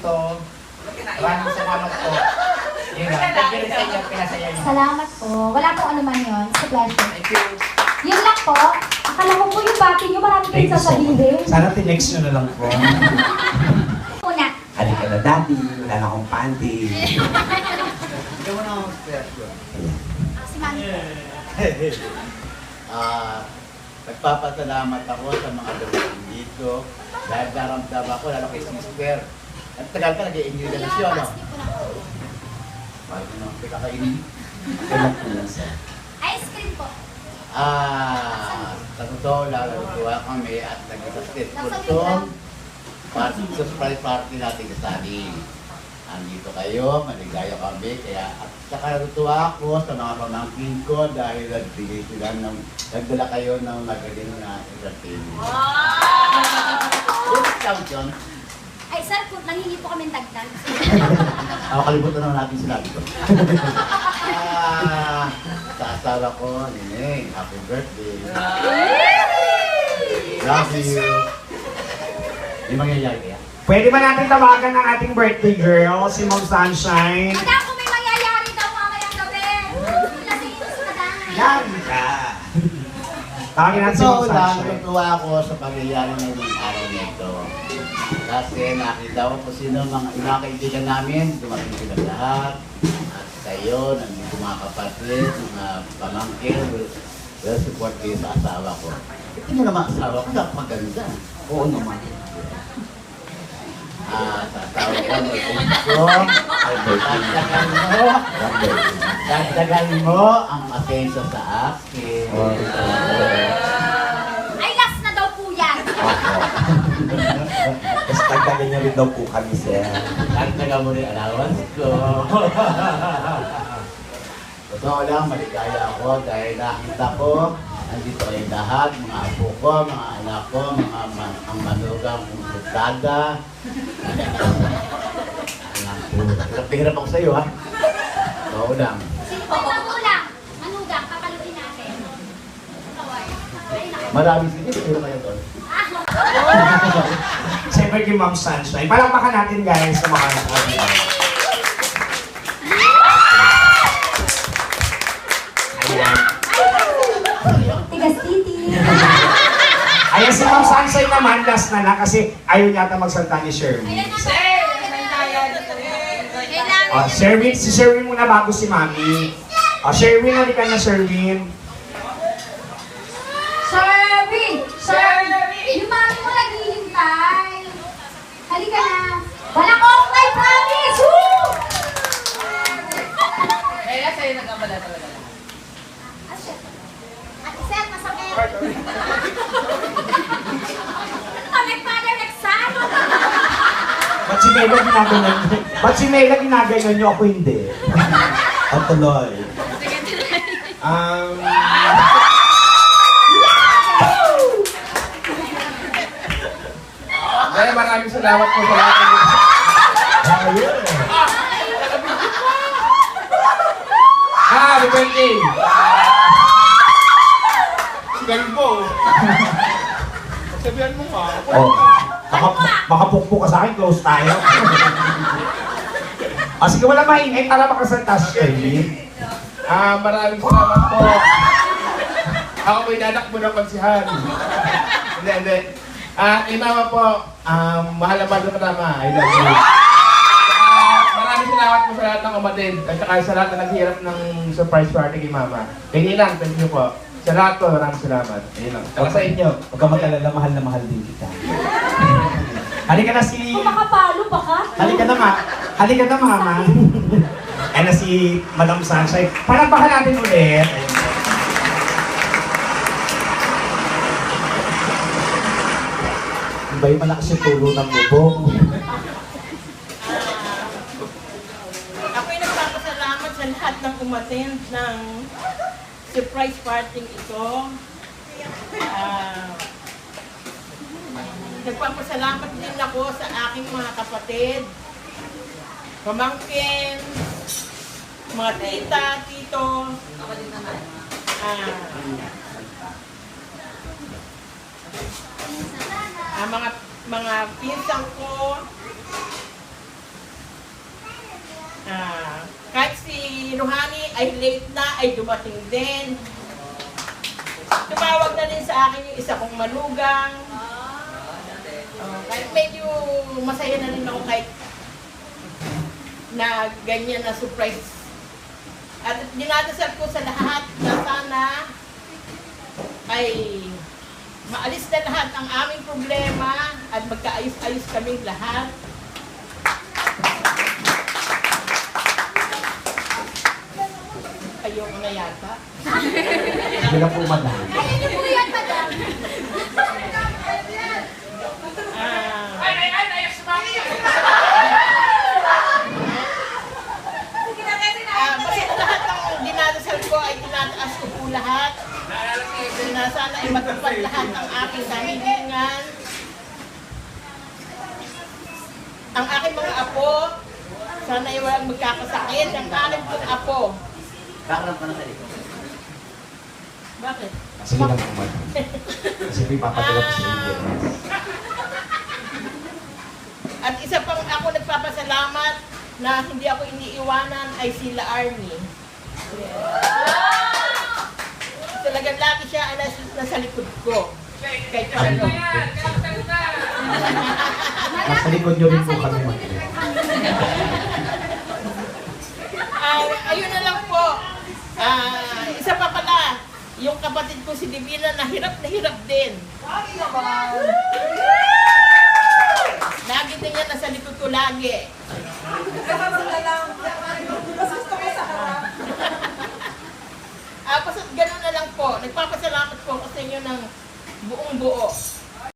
So, maraming salamat po. Yun nga, thank you rin sa inyo, pinasaya niyo. Salamat po. Wala po ano man yun. It's a pleasure. Thank you. Yun lang po. Akala ko po yung bati nyo, marami kayong sasabihin. Sana tinext nyo na lang po. Una. Halika na, daddy. Wala na akong panty. Ikaw mo na ang special. Si Mami. Nagpapasalamat ako sa mga dumating dito dahil naramdam ako, lalo kay sister. At tagal ka nag-i-enjoy na siya, no? Bago nang pinakainin. Kailan ko lang sir. Ice cream po. Sa totoo, lalatuwa kami at nag-itastit po ito. Surprise party natin kasali. Andito kayo, maligaya kami, kaya at saka natutuwa ako sa mga pamangkin ko dahil nagbigay sila ng, nagdala kayo ng magaling na entertainment. Yes, count yun. Ay, sir, po, nangingi po kami dagdag. Kalimutan naman natin sinabi ko. Sa asawa ko, Nining, happy birthday. Love you. May mangyayari kaya? Pwede ba natin tawagan ng ating birthday girl, si Mom Sunshine? Madam, kung may mangyayari daw mamayang gabi. Lasingin si Madam. Yan ka! Tawagin natin si Mom Ito lang, Sunshine. natutuwa ako sa pangyayari ngayong araw na ito. Kasi nakita ko kung sino mga kaibigan namin, dumating sila lahat. At kayo, nandito mga kapatid, mga pamangkin, will support kayo sa asawa ko. Ito nyo naman asawa ko, napaganda. Oo naman. Sa asawa ko, dagdagan mo ang atensya sa akin. Ay, last na daw po yan. Tapos tagdagan niya rin daw po kami, sir. Dagdagan mo rin allowance ko. Totoo lang, maligaya ako dahil nakita ko, nandito kayo lahat, mga apo ko, mga anak ko, ang manugang kong sutada. Anak ko, hirap ako sa'yo ha. Oo lang. Sino po magulang? Manugang, papaluin natin. Ay, naku. Marami sige, pero kayo doon. Siyempre kay Mom Sunshine. Palakpakan natin guys sa mga anak. Tigas titi. Ayan si Mom Sunshine naman, last na kasi ayaw yata magsalita ni Sherwin. Kailan na po? Sherwin, si Sherwin muna bago si Mami. Sherwin, halika na Sherwin. Sherwin! Sherwin! Yung mami mo naghihintay. Halika na. Wala ko may promise! Woo! Kaya sa'yo nag-amala talaga. Ate Sel, masakit. Kami father next son. Ba't si Mela ginaganon niyo? Ba't si Mela ginaganon niyo? Ako hindi. Ang tuloy. Kaya maraming salamat po sa lahat. Ayun. Happy birthday! Galbo. Sabihan mo nga. Oh, makapukpuk ka sa akin, close tayo. Sige, wala maingay para makasalta si Sherwin. Maraming salamat po. Ako po'y nanak mo ng pansihan. Hindi. Kay mama po, mahal na mahal na patama. I love you. Maraming salamat po sa lahat ng umatid. At saka sa lahat na naghihirap ng surprise party kay mama. Kaya lang, thank you po. Sa lahat po, maraming salamat. Ayun lang. Saka sa inyo. Huwag ka mag-alala, mahal na mahal din kita. Halika na si... Kung makapalo ba ka? Halika na, halika na, mama. Ayan na si Madam Sunshine. Palakpakan natin ulit. Ayun. Iba yung malakas yung tulo ng bubong. Ako'y nagpapasalamat sa lahat ng umattend ng surprise party ito. Nagpapasalamat din ako sa aking mga kapatid, pamangkin, mga tita, tito, mga pinsan ko, si Rohani ay late na, ay dumating din. Tumawag na din sa akin yung isa kong manugang. Kahit medyo masaya na rin ako kahit na ganyan na surprise. At dinadasal ko sa lahat na sana ay maalis na lahat ang aming problema at magkaayos-ayos kaming lahat. Ayoko na yata. Hindi lang po madam. Ayun niyo po yan, madam. Basta lahat ng dinadasal ko ay tinataas ko po lahat. Na sana ay matupad lahat ng aking kahilingan. Ang aking mga apo, sana ay walang magkakasakit. Ang aking pong apo. Background ka na sa likod. Bakit? Sige lang po madam. Kasi po ipapatulog sa inyo. At isa pang ako nagpapasalamat na hindi ako iniiwanan ay sila Army. Talagang lagi siya ay nasa likod ko. Kahit paano. Nasa likod nyo rin po kami. Ayun na lang po. Isa pa pala, yung kapatid ko si Divina na hirap din. Lagi din yan nasa likod ko lagi. Basta ganun na lang po. Nagpapasalamat po sa inyo ng buong buo.